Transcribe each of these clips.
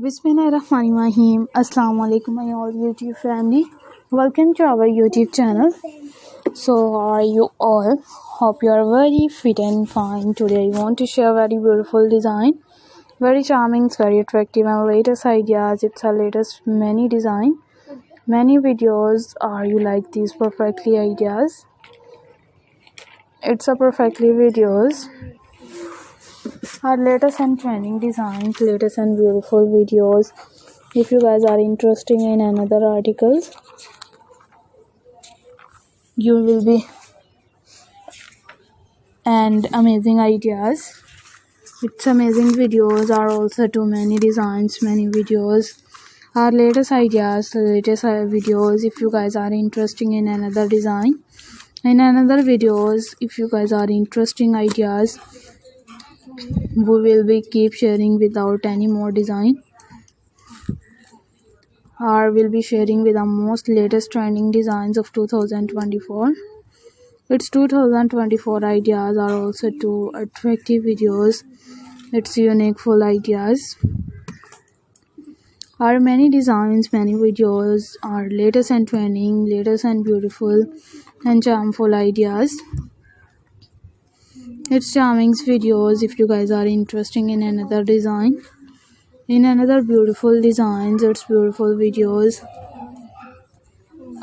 Bismillahirrahmanirrahim. Assalamu alaikum my all YouTube family. Welcome to our YouTube channel. So how are you all? Hope you are very fit and fine. Today I want to share very beautiful design. Very charming, very attractive and latest ideas. It's our latest many design. Many videos. Are you like these perfectly ideas? It's a perfectly videos. Our latest and trending designs, latest and beautiful videos. If you guys are interested in another articles, you will be and amazing ideas. It's amazing videos are also too many designs, many videos. Our latest ideas, latest videos. If you guys are interested in another design, in another videos, if you guys are interesting ideas, we will be keep sharing without any more design. Or will be sharing with the most latest trending designs of 2024. Its 2024 ideas are also too attractive videos. It's unique full ideas. Our many designs, many videos are latest and trending, latest and beautiful and charmful ideas. It's charming videos. If you guys are interested in another design, in another beautiful designs, it's beautiful videos.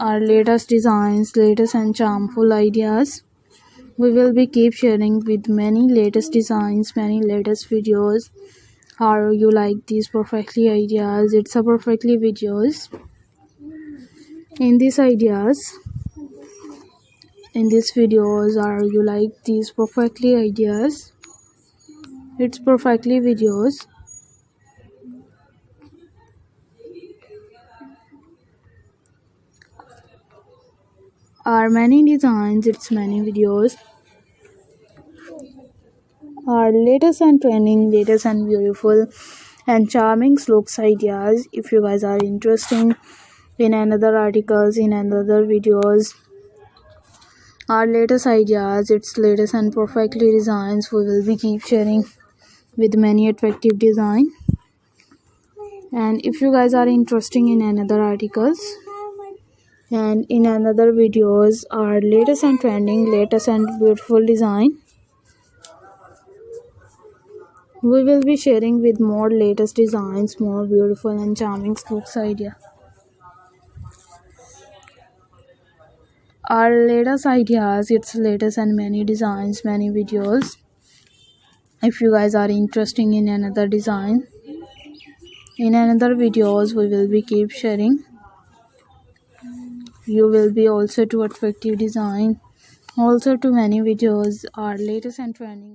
Our latest designs, latest and charmful ideas. We will be keep sharing with many latest designs, many latest videos. How you like these perfectly ideas? It's a perfectly videos. In these ideas, in these videos, are you like these perfectly ideas? It's perfectly videos. Are many designs, it's many videos. Our latest and trending, latest and beautiful and charming looks ideas. If you guys are interested in another articles, in another videos, our latest ideas, its latest and perfectly designs, we will be keep sharing with many attractive design. And if you guys are interested in another articles and in another videos, our latest and trending, latest and beautiful design, we will be sharing with more latest designs, more beautiful and charming looks idea. Our latest ideas, its latest and many designs, many videos. If you guys are interested in another design, in another videos, we will be keep sharing. You will be also to attractive design, also to many videos, our latest and trending.